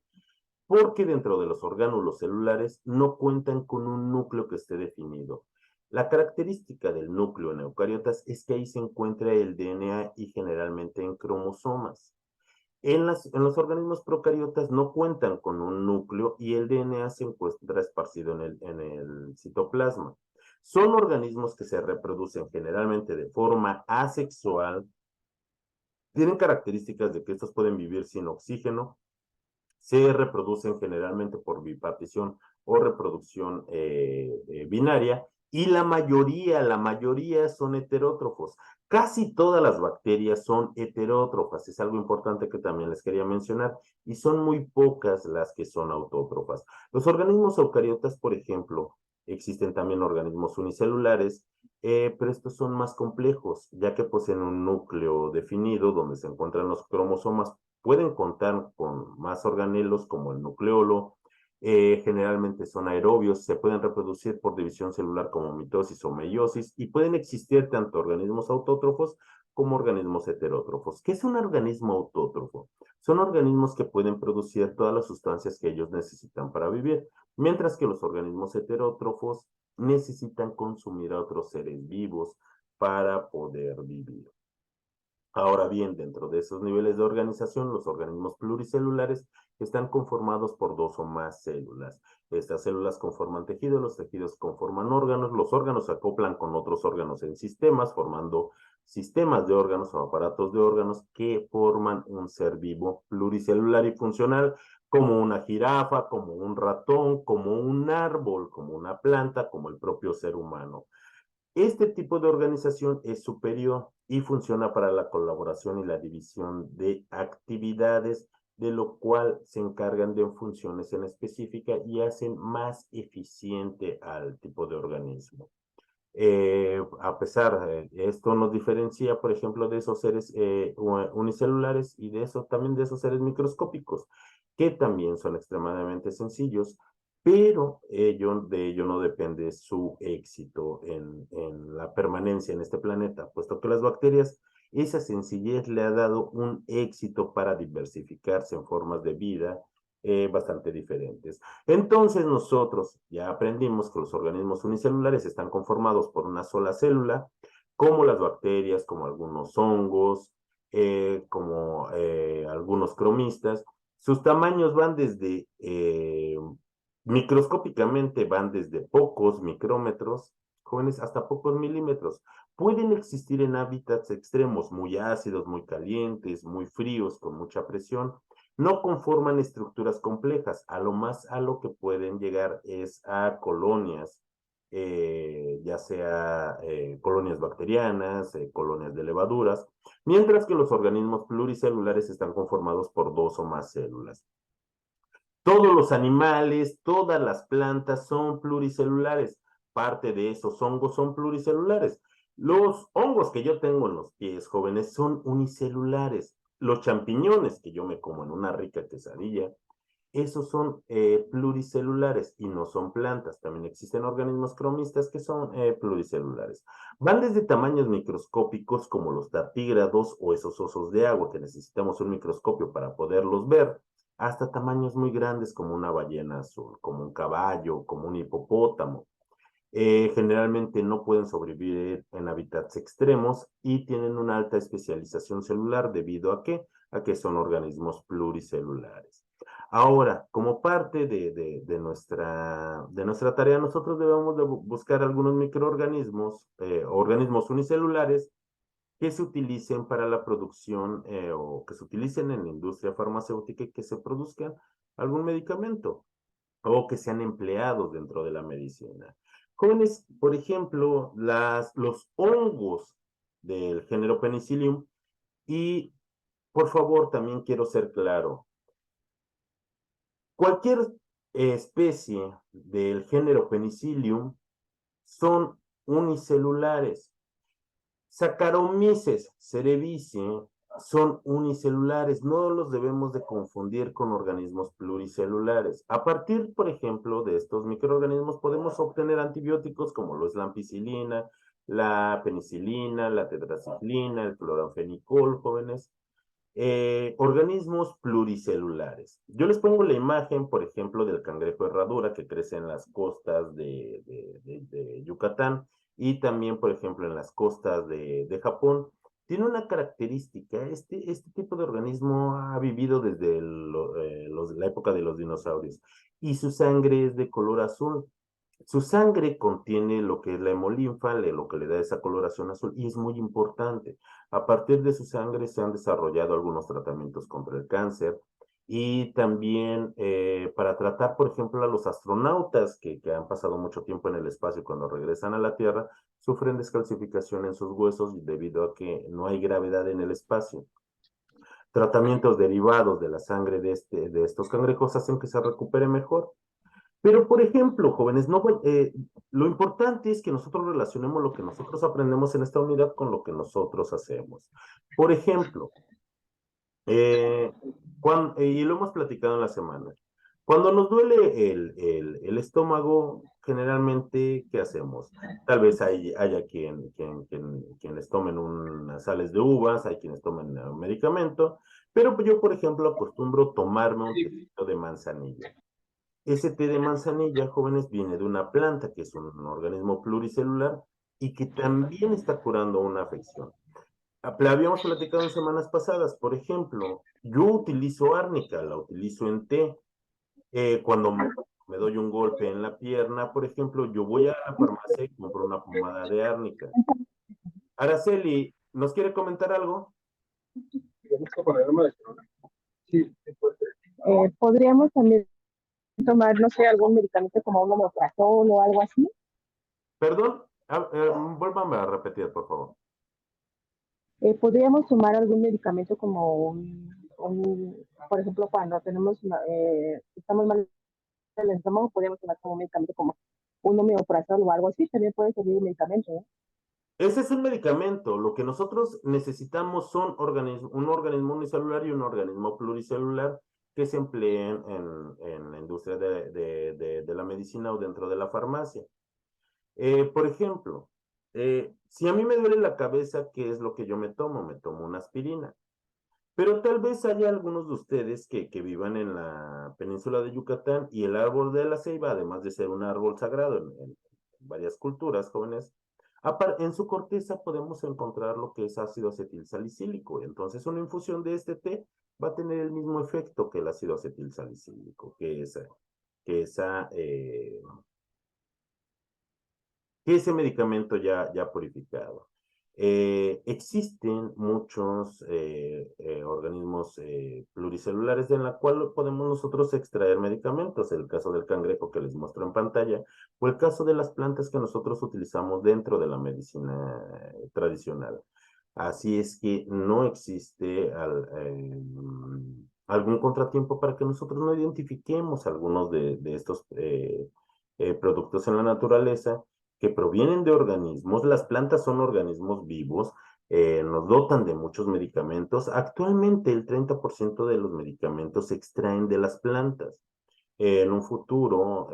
Porque dentro de los orgánulos celulares no cuentan con un núcleo que esté definido. La característica del núcleo en eucariotas es que ahí se encuentra el DNA y generalmente en cromosomas. En los organismos procariotas no cuentan con un núcleo y el DNA se encuentra esparcido en el citoplasma. Son organismos que se reproducen generalmente de forma asexual, tienen características de que estos pueden vivir sin oxígeno, se reproducen generalmente por bipartición o reproducción binaria y la mayoría son heterótrofos. Casi todas las bacterias son heterótrofas, es algo importante que también les quería mencionar, y son muy pocas las que son autótrofas. Los organismos eucariotas, por ejemplo, existen también organismos unicelulares, pero estos son más complejos, ya que poseen un núcleo definido donde se encuentran los cromosomas, pueden contar con más organelos como el nucleolo, generalmente son aerobios, se pueden reproducir por división celular como mitosis o meiosis y pueden existir tanto organismos autótrofos como organismos heterótrofos. ¿Qué es un organismo autótrofo? Son organismos que pueden producir todas las sustancias que ellos necesitan para vivir, mientras que los organismos heterótrofos necesitan consumir a otros seres vivos para poder vivir. Ahora bien, dentro de esos niveles de organización, los organismos pluricelulares están conformados por dos o más células. Estas células conforman tejidos, los tejidos conforman órganos, los órganos se acoplan con otros órganos en sistemas, formando sistemas de órganos o aparatos de órganos que forman un ser vivo pluricelular y funcional, como una jirafa, como un ratón, como un árbol, como una planta, como el propio ser humano. Este tipo de organización es superior y funciona para la colaboración y la división de actividades, de lo cual se encargan de funciones en específica y hacen más eficiente al tipo de organismo. A pesar de esto nos diferencia, por ejemplo, de esos seres unicelulares y de eso también de esos seres microscópicos, que también son extremadamente sencillos, pero de ello no depende su éxito en la permanencia en este planeta, puesto que las bacterias, esa sencillez le ha dado un éxito para diversificarse en formas de vida bastante diferentes. Entonces nosotros ya aprendimos que los organismos unicelulares están conformados por una sola célula, como las bacterias, como algunos hongos, como algunos cromistas. Sus tamaños van desde, microscópicamente van desde pocos micrómetros, jóvenes, hasta pocos milímetros. Pueden existir en hábitats extremos, muy ácidos, muy calientes, muy fríos, con mucha presión, no conforman estructuras complejas, a lo más a lo que pueden llegar es a colonias, ya sea colonias bacterianas, colonias de levaduras, mientras que los organismos pluricelulares están conformados por dos o más células. Todos los animales, todas las plantas son pluricelulares. Parte de esos hongos son pluricelulares. Los hongos que yo tengo en los pies, jóvenes, son unicelulares. Los champiñones que yo me como en una rica quesadilla, esos son pluricelulares y no son plantas. También existen organismos cromistas que son pluricelulares. Van desde tamaños microscópicos como los tardígrados o esos osos de agua que necesitamos un microscopio para poderlos ver, hasta tamaños muy grandes como una ballena azul, como un caballo, como un hipopótamo. Generalmente no pueden sobrevivir en hábitats extremos y tienen una alta especialización celular debido a que son organismos pluricelulares. Ahora, como parte de nuestra tarea, nosotros debemos de buscar algunos microorganismos, organismos unicelulares que se utilicen para la producción o que se utilicen en la industria farmacéutica y que se produzcan algún medicamento o que sean empleados dentro de la medicina. Jóvenes, por ejemplo, los hongos del género Penicillium y, por favor, también quiero ser claro, cualquier especie del género Penicillium son unicelulares. Saccharomyces cerevisiae son unicelulares, no los debemos de confundir con organismos pluricelulares. A partir, por ejemplo, de estos microorganismos podemos obtener antibióticos como lo es la ampicilina, la penicilina, la tetraciclina, el cloranfenicol, jóvenes, organismos pluricelulares. Yo les pongo la imagen, por ejemplo, del cangrejo herradura que crece en las costas de Yucatán y también, por ejemplo, en las costas de Japón. Tiene una característica, este tipo de organismo ha vivido desde la época de los dinosaurios y su sangre es de color azul. Su sangre contiene lo que es la hemolinfa, lo que le da esa coloración azul, y es muy importante. A partir de su sangre se han desarrollado algunos tratamientos contra el cáncer y también para tratar, por ejemplo, a los astronautas que han pasado mucho tiempo en el espacio y cuando regresan a la Tierra, sufren descalcificación en sus huesos debido a que no hay gravedad en el espacio. Tratamientos derivados de la sangre de estos cangrejos hacen que se recupere mejor. Pero, por ejemplo, jóvenes, no, lo importante es que nosotros relacionemos lo que nosotros aprendemos en esta unidad con lo que nosotros hacemos. Por ejemplo, y lo hemos platicado en la semana, cuando nos duele el estómago, generalmente, ¿qué hacemos? Tal vez haya quien les tomen unas sales de uvas, hay quienes tomen un medicamento, pero yo, por ejemplo, acostumbro tomarme un tecito de manzanilla. Ese té de manzanilla, jóvenes, viene de una planta que es un organismo pluricelular y que también está curando una afección. La habíamos platicado en semanas pasadas, por ejemplo, yo utilizo árnica, la utilizo en té. Cuando me doy un golpe en la pierna, por ejemplo, yo voy a la farmacia y compro una pomada de árnica. Araceli, ¿Nos quiere comentar algo? Podríamos también tomar, no sé, algún medicamento como un omeprazol o algo así. Perdón, vuélvame a repetir, por favor. Podríamos tomar algún medicamento como por ejemplo, cuando estamos mal del estómago, podríamos tomar como un medicamento como un omeprazol o algo así. También puede servir un medicamento, ¿no? Ese es un medicamento. Lo que nosotros necesitamos son un organismo unicelular y un organismo pluricelular que se empleen en la industria de la medicina o dentro de la farmacia. Por ejemplo, si a mí me duele la cabeza, ¿qué es lo que yo me tomo? Me tomo una aspirina. Pero tal vez haya algunos de ustedes que vivan en la península de Yucatán y el árbol de la ceiba, además de ser un árbol sagrado en varias culturas jóvenes, en su corteza podemos encontrar lo que es ácido acetilsalicílico. Entonces, una infusión de este té va a tener el mismo efecto que el ácido acetilsalicílico, que esa que ese medicamento ya purificado. Existen muchos organismos pluricelulares en la cual podemos nosotros extraer medicamentos, el caso del cangrejo que les muestro en pantalla, o el caso de las plantas que nosotros utilizamos dentro de la medicina tradicional. Así es que no existe algún contratiempo para que nosotros no identifiquemos algunos de estos productos en la naturaleza que provienen de organismos. Las plantas son organismos vivos, nos dotan de muchos medicamentos. Actualmente el 30% de los medicamentos se extraen de las plantas. En un futuro,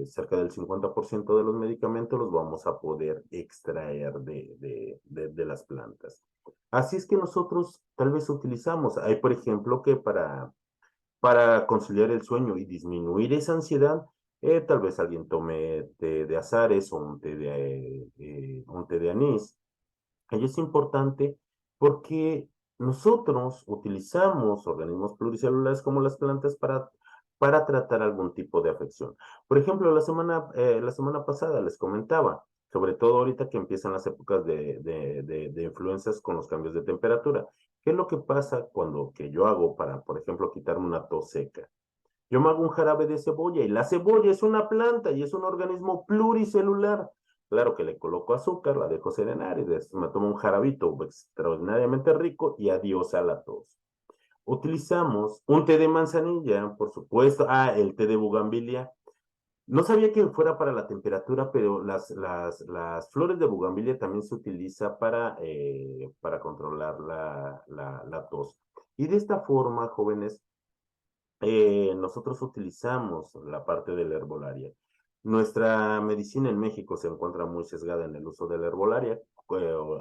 cerca del 50% de los medicamentos los vamos a poder extraer de las plantas. Así es que nosotros tal vez utilizamos, hay por ejemplo que para conciliar el sueño y disminuir esa ansiedad, tal vez alguien tome té de azares o un té de anís. Y es importante porque nosotros utilizamos organismos pluricelulares como las plantas para tratar algún tipo de afección. Por ejemplo, la semana pasada les comentaba, sobre todo ahorita que empiezan las épocas de influencias con los cambios de temperatura. ¿Qué es lo que pasa cuando que yo hago para, por ejemplo, quitarme una tos seca? Yo me hago un jarabe de cebolla y la cebolla es una planta y es un organismo pluricelular. Claro que le coloco azúcar, la dejo serenar y después me tomo un jarabito extraordinariamente rico y adiós a la tos. Utilizamos un té de manzanilla, por supuesto. El té de bugambilia. No sabía que fuera para la temperatura, pero las flores de bugambilia también se utiliza para controlar la tos. Y de esta forma, jóvenes, nosotros utilizamos la parte de la herbolaria. Nuestra medicina en México se encuentra muy sesgada en el uso de la herbolaria,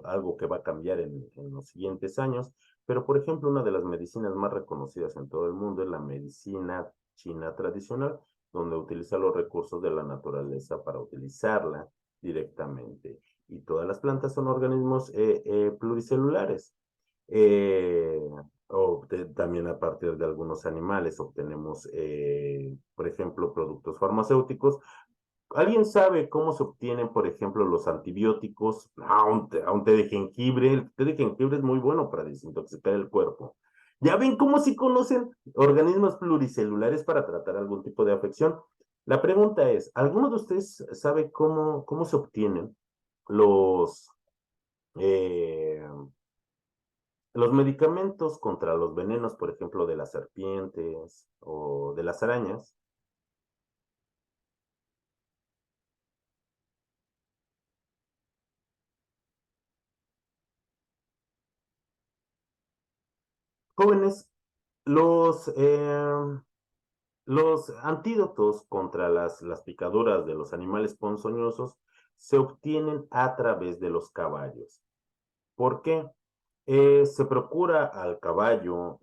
algo que va a cambiar en los siguientes años, pero por ejemplo, una de las medicinas más reconocidas en todo el mundo es la medicina china tradicional, donde utiliza los recursos de la naturaleza para utilizarla directamente. Y todas las plantas son organismos pluricelulares. Eh, También a partir de algunos animales obtenemos, por ejemplo, productos farmacéuticos. ¿Alguien sabe cómo se obtienen, por ejemplo, los antibióticos a un té de jengibre? El té de jengibre es muy bueno para desintoxicar el cuerpo. ¿Ya ven cómo si conocen organismos pluricelulares para tratar algún tipo de afección? La pregunta es, ¿alguno de ustedes sabe cómo se obtienen los, eh, los medicamentos contra los venenos, por ejemplo, de las serpientes o de las arañas? Jóvenes, los, eh, los antídotos contra las picaduras de los animales ponzoñosos se obtienen a través de los caballos. ¿Por qué? Se procura al caballo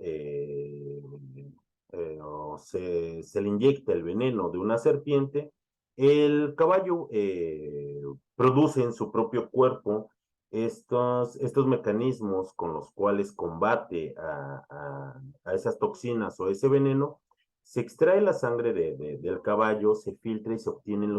o se le inyecta el veneno de una serpiente. El caballo produce en su propio cuerpo estos mecanismos con los cuales combate a esas toxinas o ese veneno. Se extrae la sangre del caballo, se filtra y se obtienen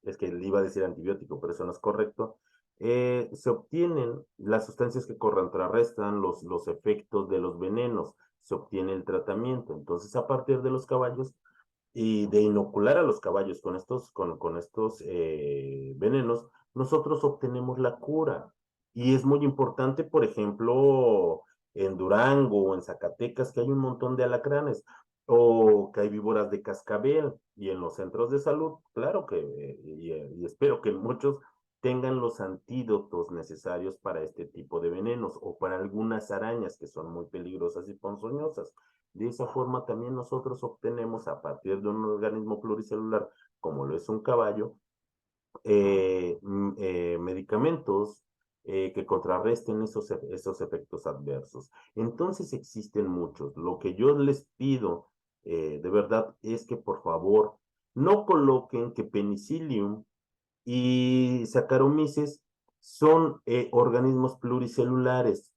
es que le iba a decir antibiótico, pero eso no es correcto. se obtienen las sustancias que contrarrestan los efectos de los venenos, se obtiene el tratamiento. Entonces, a partir de los caballos y de inocular a los caballos con estos venenos, nosotros obtenemos la cura. Y es muy importante, por ejemplo, en Durango o en Zacatecas, que hay un montón de alacranes, o que hay víboras de cascabel, y en los centros de salud, claro que, y espero que muchos tengan los antídotos necesarios para este tipo de venenos o para algunas arañas que son muy peligrosas y ponzoñosas. De esa forma también nosotros obtenemos a partir de un organismo pluricelular como lo es un caballo, medicamentos que contrarresten esos efectos adversos. Entonces existen muchos. Lo que yo les pido de verdad es que por favor no coloquen que penicillium y Saccharomyces son organismos pluricelulares.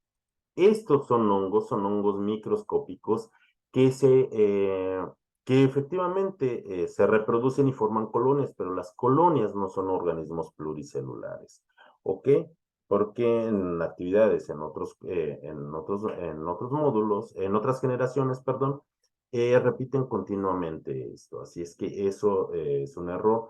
Estos son hongos microscópicos que que efectivamente se reproducen y forman colonias, pero las colonias no son organismos pluricelulares. ¿Ok? Porque en actividades, en otros módulos, en otras generaciones, perdón, repiten continuamente esto. Así es que eso es un error.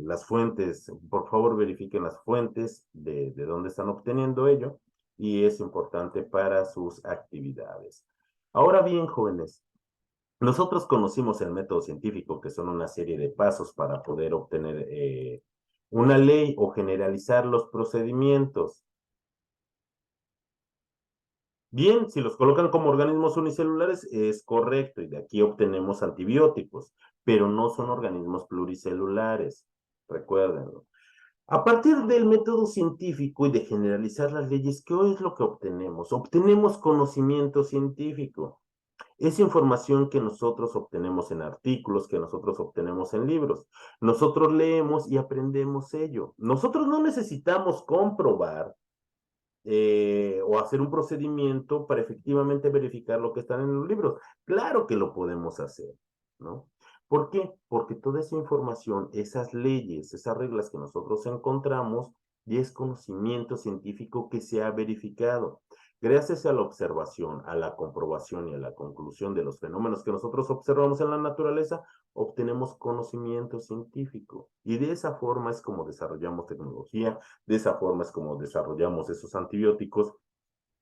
Las fuentes, por favor verifiquen las fuentes de dónde están obteniendo ello y es importante para sus actividades. Ahora bien, jóvenes, nosotros conocimos el método científico, que son una serie de pasos para poder obtener una ley o generalizar los procedimientos. Bien, si los colocan como organismos unicelulares es correcto y de aquí obtenemos antibióticos, pero no son organismos pluricelulares. Recuérdenlo. A partir del método científico y de generalizar las leyes, ¿qué es lo que obtenemos? Obtenemos conocimiento científico. Es información que nosotros obtenemos en artículos, que nosotros obtenemos en libros. Nosotros leemos y aprendemos ello. Nosotros no necesitamos comprobar o hacer un procedimiento para efectivamente verificar lo que están en los libros. Claro que lo podemos hacer, ¿no? ¿Por qué? Porque toda esa información, esas leyes, esas reglas que nosotros encontramos, ya es conocimiento científico que se ha verificado. Gracias a la observación, a la comprobación y a la conclusión de los fenómenos que nosotros observamos en la naturaleza, obtenemos conocimiento científico. Y de esa forma es como desarrollamos tecnología, de esa forma es como desarrollamos esos antibióticos.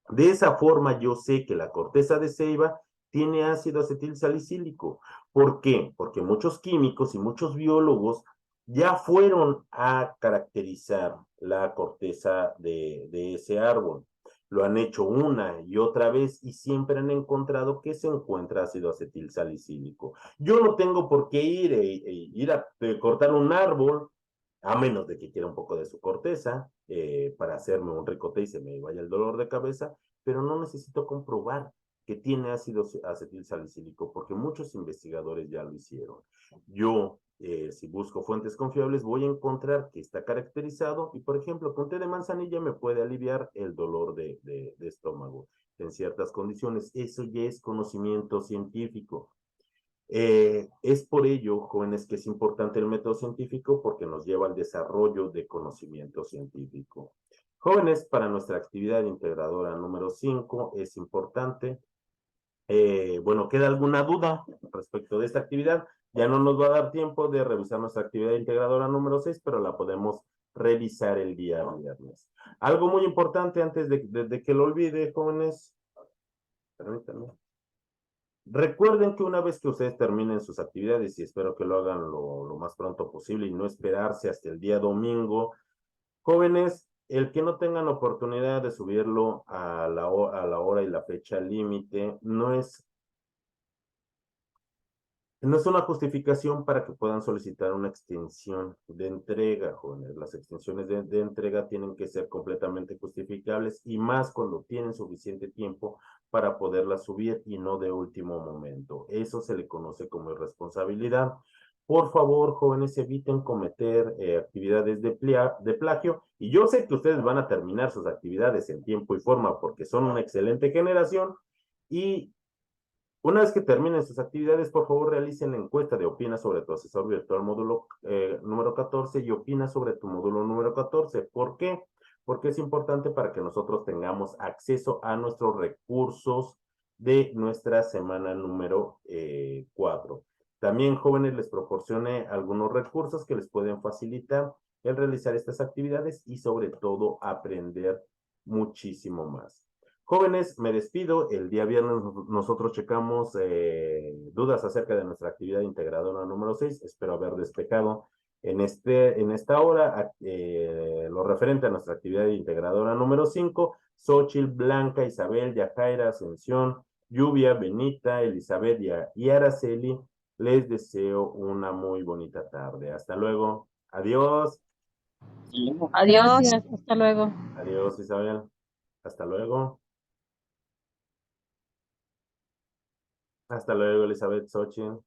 De esa forma yo sé que la corteza de ceiba tiene ácido acetil salicílico. ¿Por qué? Porque muchos químicos y muchos biólogos ya fueron a caracterizar la corteza de ese árbol. Lo han hecho una y otra vez y siempre han encontrado que se encuentra ácido acetil salicílico. Yo no tengo por qué ir a cortar un árbol a menos de que quiera un poco de su corteza, para hacerme un ricote y se me vaya el dolor de cabeza, pero no necesito comprobar que tiene ácido acetil salicílico, porque muchos investigadores ya lo hicieron. Yo, si busco fuentes confiables, voy a encontrar que está caracterizado y, por ejemplo, con té de manzanilla me puede aliviar el dolor de estómago en ciertas condiciones. Eso ya es conocimiento científico. Es por ello, jóvenes, que es importante el método científico porque nos lleva al desarrollo de conocimiento científico. Jóvenes, para nuestra actividad integradora número 5 es importante. Bueno, ¿queda alguna duda respecto de esta actividad? Ya no nos va a dar tiempo de revisar nuestra actividad integradora número 6, pero la podemos revisar el día viernes. Algo muy importante antes de que lo olvide, jóvenes, permítanme. Recuerden que una vez que ustedes terminen sus actividades, y espero que lo hagan lo más pronto posible y no esperarse hasta el día domingo, jóvenes, el que no tengan oportunidad de subirlo a la hora y la fecha límite no es una justificación para que puedan solicitar una extensión de entrega, jóvenes. Las extensiones de entrega tienen que ser completamente justificables y más cuando tienen suficiente tiempo para poderlas subir y no de último momento. Eso se le conoce como irresponsabilidad. Por favor, jóvenes, eviten cometer actividades de plagio. Y yo sé que ustedes van a terminar sus actividades en tiempo y forma porque son una excelente generación y Una vez que terminen sus actividades, por favor, realicen la encuesta de opina sobre tu asesor virtual módulo número 14 y opina sobre tu módulo número 14. ¿Por qué? Porque es importante para que nosotros tengamos acceso a nuestros recursos de nuestra semana número 4. También, jóvenes, les proporcione algunos recursos que les pueden facilitar el realizar estas actividades y sobre todo aprender muchísimo más. Jóvenes, me despido. El día viernes nosotros checamos dudas acerca de nuestra actividad integradora número 6. Espero haber despejado en esta hora lo referente a nuestra actividad integradora número 5. Xochitl, Blanca, Isabel, Yajaira, Ascensión, Lluvia, Benita, Elizabeth y Araceli. Les deseo una muy bonita tarde. Hasta luego. Adiós. Adiós, hasta luego. Adiós, Isabel. Hasta luego. Hasta luego, Elizabeth, Xochitl.